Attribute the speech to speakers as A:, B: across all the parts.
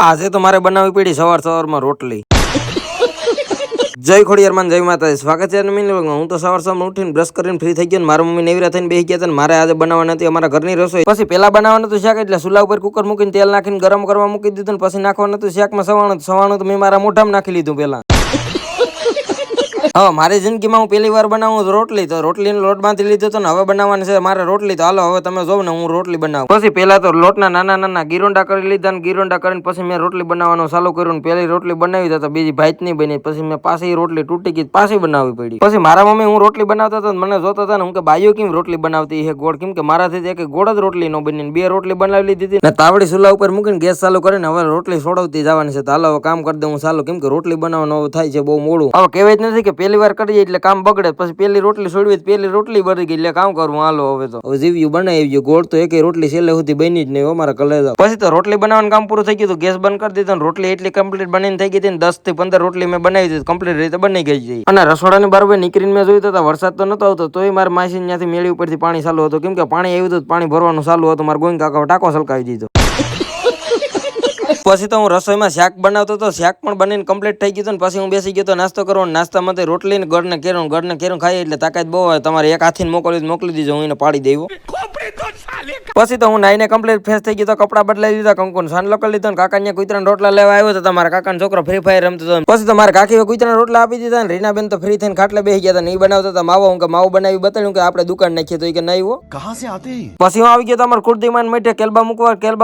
A: આજે તો મારે બનાવવી પડી સવારમાં રોટલી. જય ખોડિયારમાં જય માતાજી. સ્વાગત છે હું તો સવારમાં ઉઠીને બ્રશ કરીને ફ્રી થઈ ગયો ને મારા મમ્મી નેવરા થઈને બેસી ગયા હતા ને મારે આજે બનાવવા નથી અમારા ઘરની રસોઈ. પછી પેલા બનાવવાનું હતું શાક એટલે ચૂલા ઉપર કુકર મૂકીને તેલ નાખીને ગરમ કરવા મૂકી દીધું ને પછી નાખવાનું હતું શાકમાં સવાણું તો મેં મારા મોઢામાં નાખી લીધું પેલા. હવે મારી જિંદગીમાં હું પહેલી વાર બનાવું રોટલી, તો રોટલીનો લોટ બાંધી લીધો તો ને હવે બનાવવાની છે મારે રોટલી. તો હાલો હવે તમે જોવ ને હું રોટલી બનાવું. પછી પેલા તો લોટના નાના નાના ગીરોંડા કરી લીધા ને ગીરોંડા કરીને પછી મેં રોટલી બનાવવાનું ચાલુ કર્યું. પેલી રોટલી બનાવી તો બીજી ભાત નહીં બની. પછી મેં પાછી રોટલી તૂટી ગઈ, પાછી બનાવવી પડી. પછી મારા મમ્મી હું રોટલી બનાવતા હતા મને જોતા હતા ને હું કે બાઈઓ કેમ રોટલી બનાવતી છે ગોળ, કેમ કે મારાથી એક ગોળ જ રોટલી ન બની. બે રોટલી બનાવી લીધી ને તાવડી ચૂલા ઉપર મૂકીને ગેસ ચાલુ કરીને હવે રોટલી છોડવતી જવાની છે. તો હાલો હવે કામ કરી દઉં હું ચાલુ, કેમ કે રોટલી બનાવવાનું થાય છે બહુ મોડું. હવે કહેવાય જ નથી કે પહેલી વાર કરીએ એટલે કામ બગડે. પછી પેલી રોટલી છોડવી પેલી રોટલી બળી ગઈ એટલે કામ કરવું. હાલો હવે તો જીવ્યું બનાવી ગયું. ગોળ તો એક રોટલી છેલ્લે સુધી બની જ નહીં અમારા કલેજા. પછી તો રોટલી બનાવવાનું કામ પૂરું થઈ ગયું, ગેસ બંધ કરી દીધો. રોટલી એટલી કમ્પ્લીટ બનીને થઈ ગઈ હતી 10 થી 15 રોટલી મેં બનાવી દીધી, કમ્પ્લીટ રીતે બની ગઈ છે. અને રસોડાની બહાર નીકળીને મેં જોયું તો વરસાદ તો નતો આવતો, તોય મારા માસી ત્યાંથી મેળી ઉપરથી પાણી ચાલુ હતું, કેમ કે પાણી આવ્યું હતું, પાણી ભરવાનું ચાલુ હતું. મારા ગોઈન કાકા ટાંકો સલકાવી દીધો. પછી તો હું રસોઈમાં શાક બનાવતો હતો, શાક પણ બનીને કમ્પ્લીટ થઈ ગયું. પછી હું બેસી ગયો તો નાસ્તો કરો. નાસ્તામાં રોટલી ને ગળને કેરું ખાઈ એટલે તાકાત બહુ હોય. તમારે એક હાથીને મોકલી દીધો, હું એને પાડી દેવો. પછી તો હું નાઈને કમ્પ્લીટ ફ્રેશ થઈ ગયો તો કપડા બદલાઈ લીધા, કંકુન સાંડલો કરી લીધો. કાકા ને કુતરાના રોટલા લેવા આવ્યો તો તમારા કાકાનો છોકરો ફ્રી ફાયર રમતો હતો. પછી તો મારા કાકી કુતરાના રોટલા આપી દીધા ને રીનાબેન તો ફ્રી થઈને ખાટલે બેસી ગયા હતા. નહીં બનાવતા હતા માવો, હું કે માવો બનાવી બતાવ્યું કે આપણે દુકાન નાખીએ તો કે નહીં હો.
B: કહાં સે આતે?
A: પછી હું આવી ગયો તો અમારા કુર્દીમાન માટે કેલબા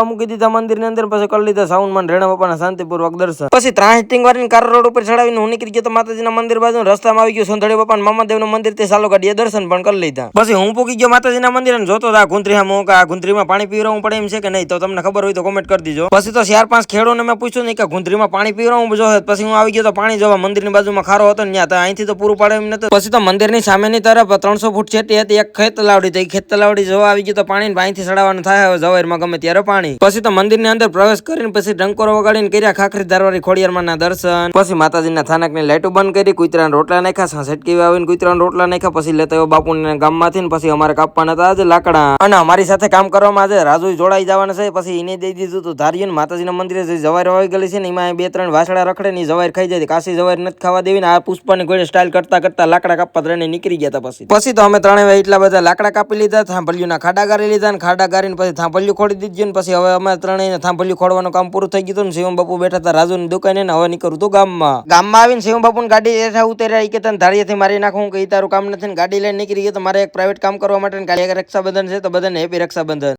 A: મૂકી દીધા મંદિર ની અંદર. પછી કરી લીધા સાઉન્ડમાન રેણા બાપાના શાંતિપૂર્વક દર્શન. પછી ત્રાહિટિંગ વાળીને કાર રોડ ઉપર ચડાવીને હું નીકળી ગયો તો માતાજીના મંદિર બાજુ. રસ્તામાં આવી ગયો સોંધળી બાપા મામાદેવ નું મંદિર, તે સાલો ગાડીએ દર્શન પણ કરી લીધા. પછી હું પૂકી ગયો માતાજીના મંદિર અને જોતો આ ગુંદરીમાં પાણી પીવરાવું પડે એમ છે કે નહીં, તો તમને ખબર હોય તો કોમેન્ટ કરી દીજો. પછી તો 4-5 ખેડૂને મેં પૂછ્યું નહીં કે ગુંદરીમાં પાણી પીવરાવું જો. પછી હું આવી ગયો તો પાણી જોવા. મંદિરની બાજુમાં ખારો હતો ને ત્યાં અહીંથી તો પૂરું પાડે એમ નતું. પછી તો મંદિરની સામેની તરફ 300 ફૂટ છેટી હતી એક ખેત તલાવડી, તો ખેત તલાવડી જોવા આવી ગયો તો પાણી અહીંથી ચડાવવાનું થાય હવે જવારમાં ગમે ત્યારે પાણી. પછી તો મંદિરની અંદર પ્રવેશ કરીને પછી ડંકોરો વગાડીને કર્યા ખાખરી ધારવાળી ખોડિયારમાં દર્શન. પછી માતાજીના થાનકની લાઈટો બંધ કરી, કુતરાના રોટલા નાખ્યા, સટકી આવીને કુતરાના રોટલા નાખ્યા. પછી લેતા આવ્યો બાપુને ગામમાંથી ને પછી અમારે કાપવાના હતા આજે લાકડા. અને અમારી સાથે કામ કરવામાં આજે રાજુ જોડાઈ જવાના છે. પછી એને દઈ દીધું હતું ધાર્યું. માતાજીના મંદિરે જે જવાર આવી ગયેલી છે ને એમાં 2-3 વાસડા રખડે ને જવાર ખાઈ જાય. કાશી જવાર નથી ખાવા દેવી ને આ પુષ્પાની ઘોડે સ્ટાઇલ કરતા લાકડા કાપવા ત્રણે નીકળી ગયા હતા. પછી તો અમે ત્રણે એટલા બધા લાકડા કાપી લીધા, થાંભલિયુંના ખાડા ગારી લીધા ને ખાડા ગારીને પછી થાંભલિયું ખોડી દીધું. પછી હવે અમે ત્રણેય થાંભલિયું ખોડવાનું કામ પૂરું થઈ ગયું ને શિવમ બાપુ બેઠા હતા રાજુની દુકાને ને હવે નીકળું તો ગામમાં આવીને શિવમ બાપુ ગાડી એઠા ઉતર્યા કે તને ધારીએથી મારી નાખું કે તારું કામ નથી ને ગાડી લઈને નીકળી ગયો. તો મારે એક પ્રાઇવેટ કામ કરવા માટે રક્ષાબંધન છે તો બધાને હેપી રક્ષાબંધન.